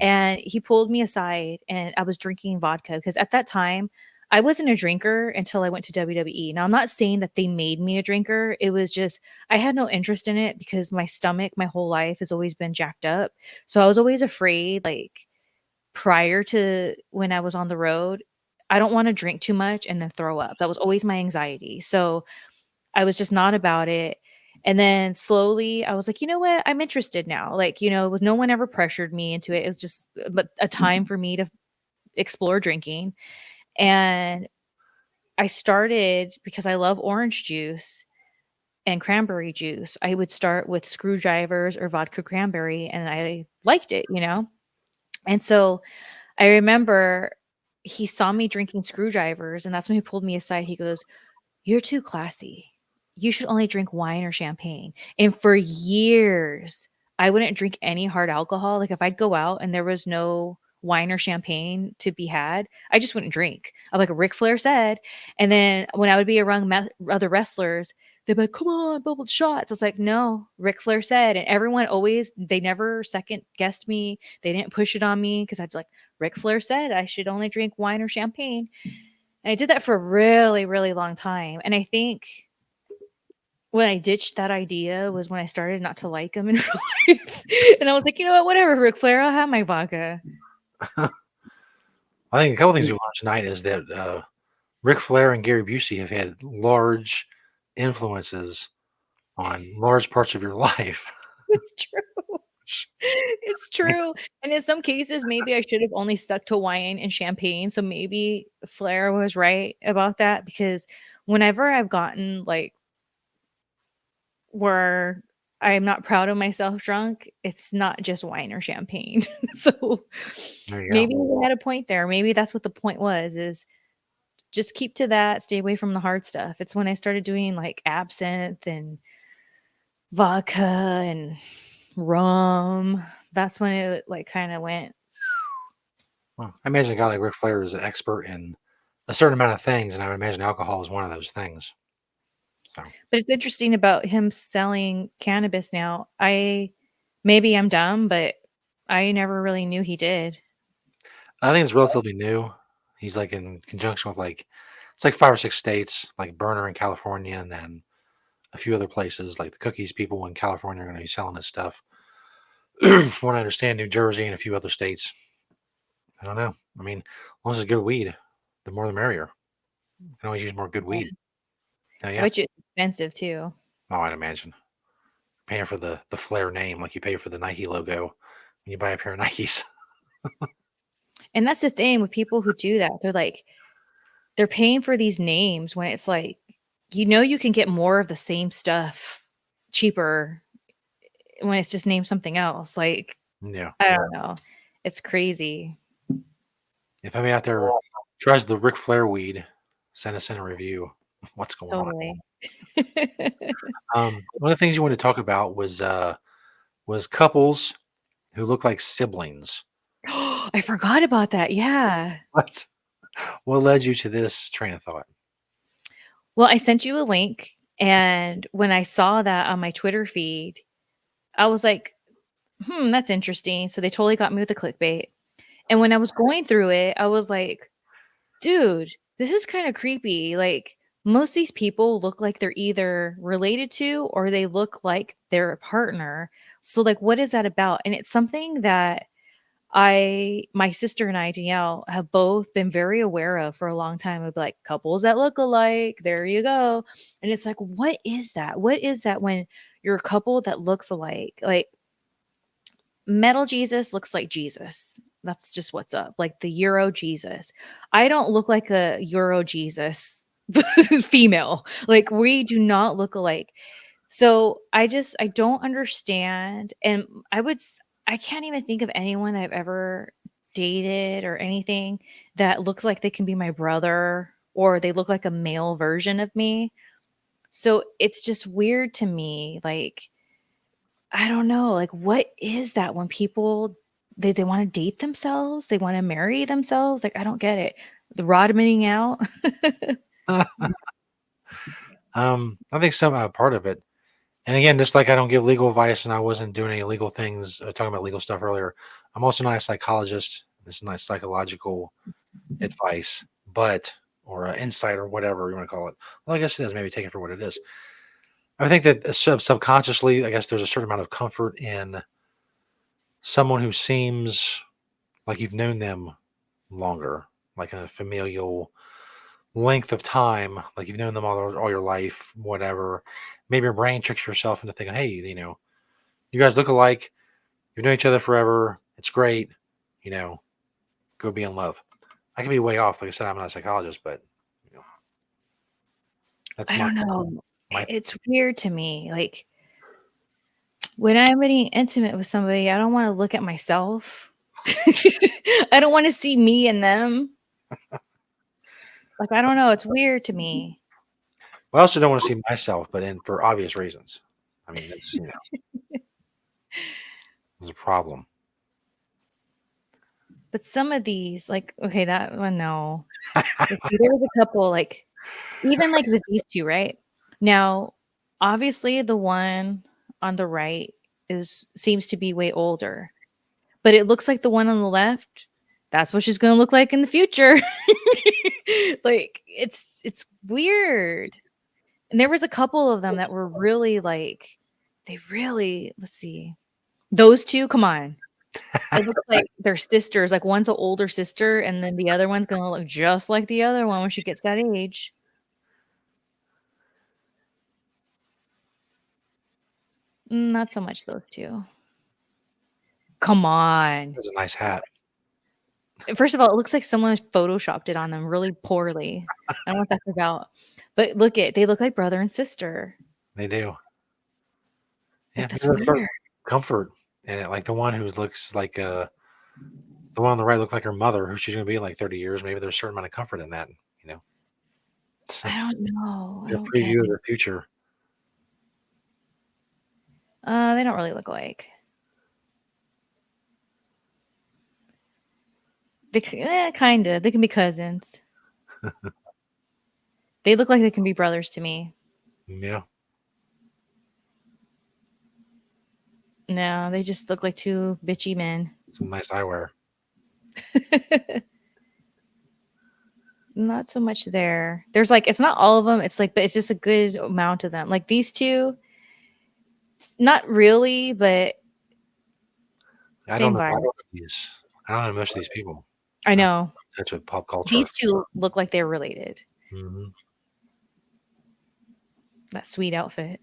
And he pulled me aside and I was drinking vodka because at that time I wasn't a drinker until I went to WWE. Now I'm not saying that they made me a drinker. It was just I had no interest in it because my stomach my whole life has always been jacked up. So I was always afraid like prior to when I was on the road, I don't want to drink too much and then throw up. That was always my anxiety. So I was just not about it. And then slowly I was like, you know what? I'm interested now. Like, it was no one ever pressured me into it. It was just but a time for me to explore drinking. And I started because I love orange juice and cranberry juice. I would start with screwdrivers or vodka cranberry and I liked it. And so I remember he saw me drinking screwdrivers and that's when he pulled me aside. He goes, "You're too classy. You should only drink wine or champagne." And for years, I wouldn't drink any hard alcohol. Like if I'd go out and there was no wine or champagne to be had, I just wouldn't drink. I'm like Ric Flair said. And then when I would be around other wrestlers, they'd be like, "Come on, bubbled shots." I was like, "No, Ric Flair said." And everyone always, they never second guessed me. They didn't push it on me because I'd be like, "Ric Flair said I should only drink wine or champagne." And I did that for a really, really long time. And I think when I ditched that idea was when I started not to like him in real life. And I was like, you know what, whatever, Ric Flair, I'll have my vodka. I think a couple things we learned tonight is that Ric Flair and Gary Busey have had large influences on large parts of your life. It's true. It's true. And in some cases, maybe I should have only stuck to wine and champagne. So maybe Flair was right about that because whenever I've gotten like where I'm not proud of myself drunk, it's not just wine or champagne. So There you maybe go. we had a point there. Maybe that's what the point was, is just keep to that, stay away from the hard stuff. It's when I started doing like absinthe and vodka and rum. That's when it like kind of went. Well, I imagine a guy like Ric Flair is an expert in a certain amount of things, and I would imagine alcohol is one of those things. So But it's interesting about him selling cannabis now. Maybe I'm dumb, but I never really knew he did. I think it's relatively new. He's like in conjunction with it's like 5 or 6 states, like Burner in California, and then a few other places like the cookies people in California are going to be selling this stuff. From what I understand, New Jersey and a few other states. I don't know. I mean, as long as it's good weed, the more the merrier. You can always use more good Yeah. weed. Oh I yeah. bet you it's expensive too. Oh, I'd imagine paying for the Flair name like you pay for the Nike logo when you buy a pair of Nikes. And that's the thing with people who do that. They're paying for these names when it's like, you can get more of the same stuff cheaper when it's just named something else. Like, Yeah. I don't know. It's crazy. If anybody out there tries the Ric Flair weed, send us in a review. What's going on? Totally. One of the things you wanted to talk about was couples who look like siblings. I forgot about that. Yeah. What what led you to this train of thought? Well, I sent you a link, and when I saw that on my Twitter feed, I was like, that's interesting. So they totally got me with the clickbait. And when I was going through it, I was like, dude, this is kind of creepy. Like, most of these people look like they're either related to or they look like they're a partner. So, like, what is that about? And it's something that my sister and I, Danielle, have both been very aware of for a long time of like couples that look alike. There you go. And it's like, what is that? What is that when you're a couple that looks alike? Like, Metal Jesus looks like Jesus. That's just what's up. Like the Euro Jesus. I don't look like a Euro Jesus female. Like we do not look alike. So I don't understand. And I can't even think of anyone that I've ever dated or anything that looks like they can be my brother or they look like a male version of me. So it's just weird to me. Like, I don't know, like, what is that when people they wanna date themselves? They wanna marry themselves? Like, I don't get it. The Rodmaning out? I think some part of it, and again, just like I don't give legal advice and I wasn't doing any legal things, talking about legal stuff earlier, I'm also not a psychologist. This is not psychological advice, but or insight or whatever you want to call it. Well, I guess it is maybe take it for what it is. I think that subconsciously, I guess there's a certain amount of comfort in someone who seems like you've known them longer, like in a familial length of time, like you've known them all your life, whatever. Maybe your brain tricks yourself into thinking, hey, you guys look alike. You've known each other forever. It's great. You know, go be in love. I could be way off. Like I said, I'm not a psychologist, but you know, that's I my don't know. my. It's weird to me, like, when I'm getting intimate with somebody, I don't wanna look at myself. I don't wanna see me and them. Like, I don't know, it's weird to me. I also don't want to see myself, but in for obvious reasons. I mean, it's There's a problem. But some of these, like, okay, that one, no. There was a couple, like, even like with these two, right? Now, obviously, the one on the right seems to be way older, but it looks like the one on the left, that's what she's gonna look like in the future. Like, it's weird. And there was a couple of them that were really like, they really, let's see, those two, come on. It looks like they're sisters. Like one's an older sister, and then the other one's gonna look just like the other one when she gets that age. Not so much those two. Come on. That's a nice hat. First of all, it looks like someone photoshopped it on them really poorly. I don't know what that's about. But they look like brother and sister. They do. Yeah, Like, that's there's a certain weird. comfort in it. Like the one who looks like the one on the right looks like her mother, who she's going to be in like 30 years. Maybe there's a certain amount of comfort in that. You know, I don't know. I a don't get preview of it. the future. They don't really look alike. Kind of. They can be cousins. They look like they can be brothers to me. Yeah, No, they just look like two bitchy men. some nice eyewear. Not so much there. There's like, it's not all of them. It's like, but it's just a good amount of them. Like these two, not really, but I don't same know vibe. most of these. I don't know most of these people. I know. That's with pop culture. These two look like they're related. Mhm. That sweet outfit.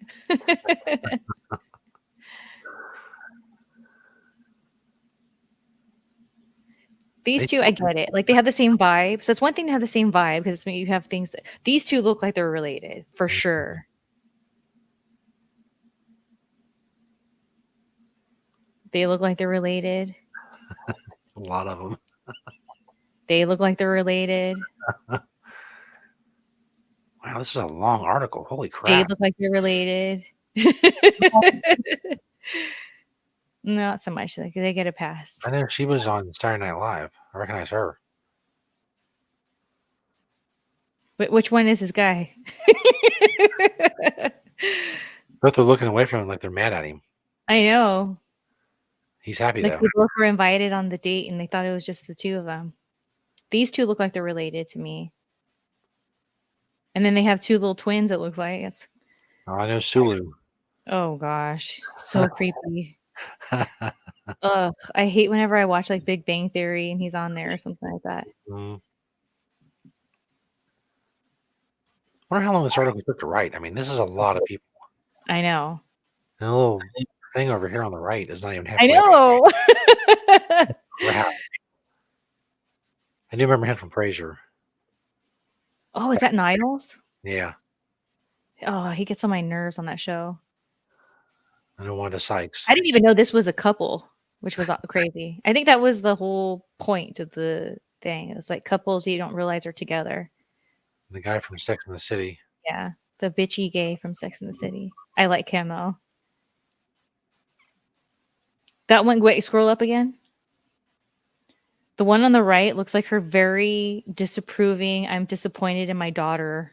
These two, I get it. Like they have the same vibe. So it's one thing to have the same vibe because you have things that these two look like they're related for sure. They look like they're related. A lot of them. They look like they're related. Wow, this is a long article. Holy They crap! look like they're related. Not so much. Like they get a pass. I know she was on Saturday Night Live. I recognize her. But which one is this guy? Both are looking away from him like they're mad at him. I know. He's happy Like though. they both were invited on the date and they thought it was just the two of them. These two look like they're related to me. And then they have two little twins, it looks like. It's Oh, I know Sulu. oh gosh. So creepy. Ugh. I hate whenever I watch like Big Bang Theory and he's on there or something like that. I wonder how long this article took to write. I mean, this is a lot of people. I know. And the little thing over here on the right is not even I halfway. know. Wow. I do remember him from Frasier. Oh, is that Niles? Yeah. Oh, he gets on my nerves on that show. I know Wanda Sykes. I didn't even know this was a couple, which was crazy. I think that was the whole point of the thing. It's like couples you don't realize are together. The guy from Sex and the City. Yeah, the bitchy gay from Sex and the City. I like him though. That one, wait, scroll up again. The one on the right looks like her very disapproving. I'm disappointed in my daughter.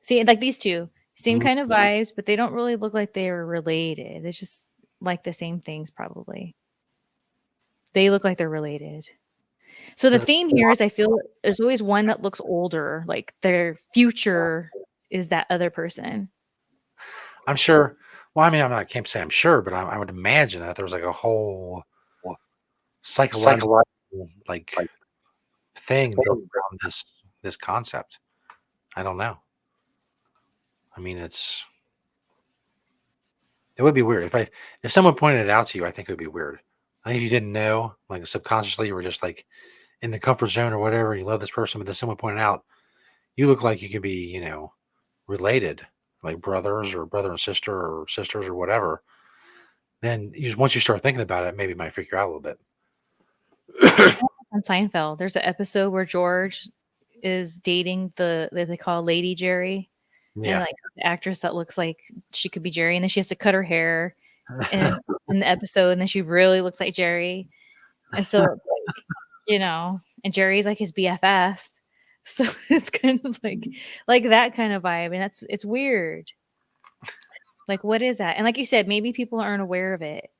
See, like these two, same kind of vibes, but they don't really look like they're related. They just like the same things, probably. They look like they're related. So the theme here is I feel there's always one that looks older, like their future is that other person. I'm sure. Well, I mean, I can't say I'm sure, but I would imagine that there was like a whole psychological like thing built around this concept. I don't know. I mean, it would be weird if someone pointed it out to you. I think it would be weird. I think if you didn't know, like subconsciously, you were just like in the comfort zone or whatever. And you love this person, but then someone pointed out, you look like you could be, related, like brothers or brother and sister or sisters or whatever. Then once you start thinking about it, maybe it might freak you out a little bit. On Seinfeld, there's an episode where George is dating they call Lady Jerry, Yeah. like the actress that looks like she could be Jerry, and then she has to cut her hair in the episode, and then she really looks like Jerry. And so it's like, and Jerry's like his BFF. So it's kind of like that kind of vibe. And it's weird. Like, what is that? And like you said, maybe people aren't aware of it.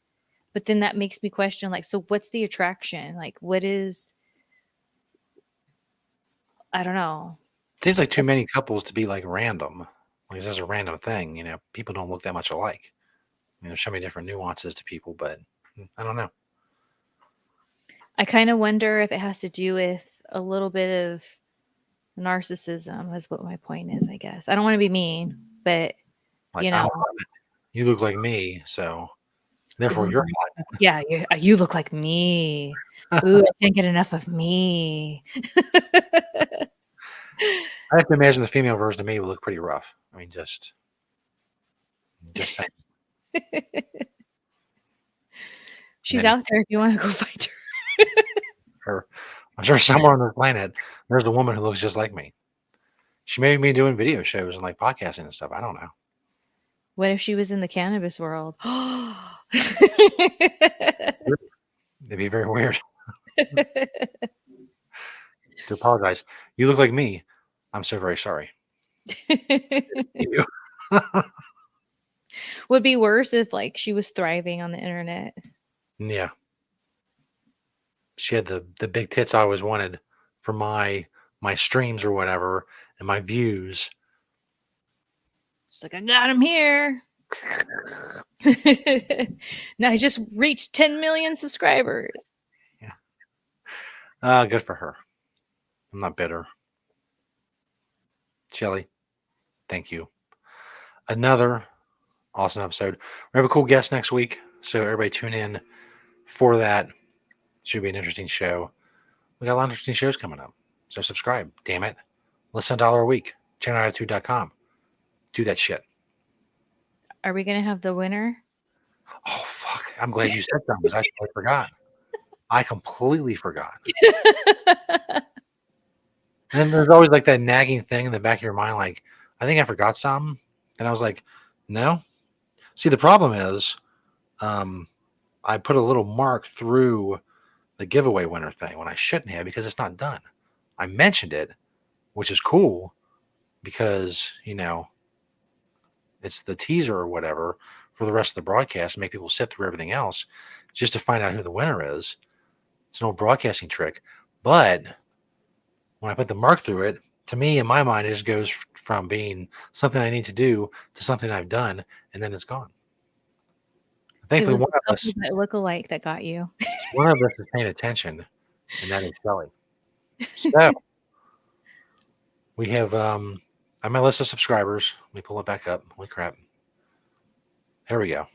But then that makes me question, like, so what's the attraction? Like, what is, I don't know. Seems like too many couples to be like random. Like it's just a random thing. People don't look that much alike. There's so many different nuances to people, but I don't know. I kind of wonder if it has to do with a little bit of narcissism, is what my point is, I guess. I don't want to be mean, but Like you look like me, so therefore you're hot. Yeah, you look like me. Ooh, I can't get enough of me. I have to imagine the female version of me would look pretty rough. I mean, just saying. She's then- out there if you want to go find her. I'm sure somewhere on the planet there's a woman who looks just like me. She may be doing video shows and like podcasting and stuff. I don't know. What if she was in the cannabis world? It'd be very weird. To apologize. You look like me. I'm so very sorry. You. Would be worse if like she was thriving on the internet. Yeah. She had the big tits I always wanted for my streams or whatever and my views. She's like, I got him here. Now I just reached 10 million subscribers. Good for her. I'm not bitter. Shelly, thank you. Another awesome episode. We have a cool guest next week, so everybody tune in for that. Should be an interesting show. We got a lot of interesting shows coming up. So subscribe, damn it. Listen $1 a week. Channelattitude.com. Do that shit. Are we gonna have the winner? Oh fuck. I'm glad you said something because I totally forgot. I completely forgot. And there's always like that nagging thing in the back of your mind, like, I think I forgot something. And I was like, no. See, the problem is I put a little mark through the giveaway winner thing when I shouldn't have because it's not done. I mentioned it, which is cool because, it's the teaser or whatever for the rest of the broadcast, make people sit through everything else just to find out who the winner is. It's an old broadcasting trick. But when I put the mark through it, to me, in my mind, it just goes from being something I need to do to something I've done, and then it's gone. Thankfully, It was one the of us couple that look alike that got you. is paying attention, and that is Shelly. So we have on my list of subscribers. Let me pull it back up. Holy crap! There we go.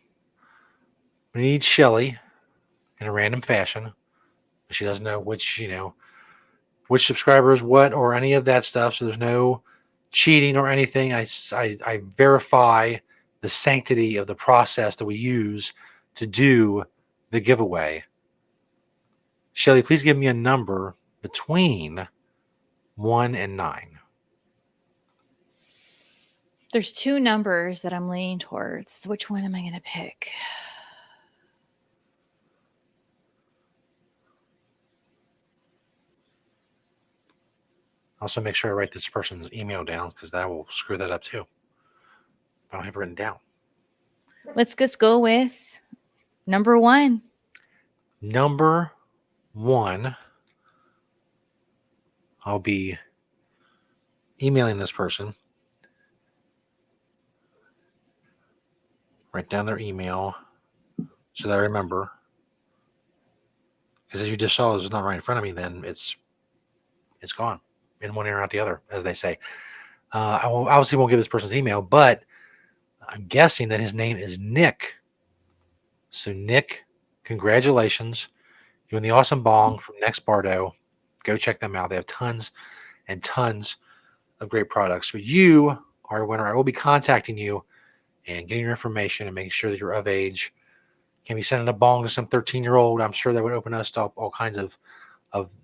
We need Shelly in a random fashion. She doesn't know which subscribers what or any of that stuff. So there's no cheating or anything. I verify the sanctity of the process that we use to do the giveaway. Shelly, please give me a number between 1 and 9. There's two numbers that I'm leaning towards. Which one am I going to pick? Also, make sure I write this person's email down because that will screw that up too. I don't have it written down. Let's just go with number 1. Number 1. I'll be emailing this person. Write down their email so that I remember. Because as you just saw, it's not right in front of me. Then it's gone in one ear out the other, as they say. I obviously won't give this person's email, but I'm guessing that his name is Nick. So Nick, congratulations. You and the awesome bong from Next Bardo. Go check them out. They have tons and tons of great products. So you are a winner. I will be contacting you and getting your information and making sure that you're of age. Can be sending a bong to some 13-year-old. I'm sure that would open us up all kinds of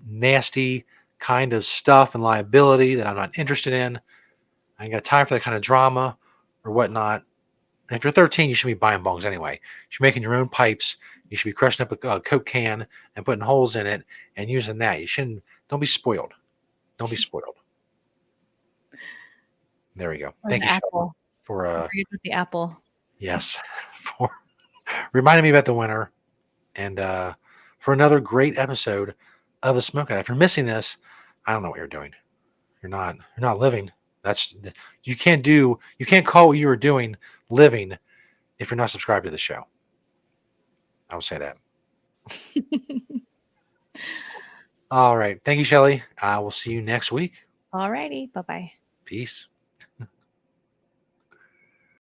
nasty kind of stuff and liability that I'm not interested in. I ain't got time for that kind of drama or whatnot. And if you're 13, you should be buying bongs anyway. You should be making your own pipes. You should be crushing up a Coke can and putting holes in it and using that. You shouldn't. Don't be spoiled. Don't be spoiled. There we go. Or Thank the you, Shelby, apple. for Don't forget about the apple. yes, for reminding me about the winter and for another great episode of the Smokeout. If you're missing this, I don't know what you're doing. You're not living. That's you can't call what you were doing living if you're not subscribed to the show. I will say that. All right. Thank you, Shelly. I will see you next week. Alrighty. Bye bye. Peace.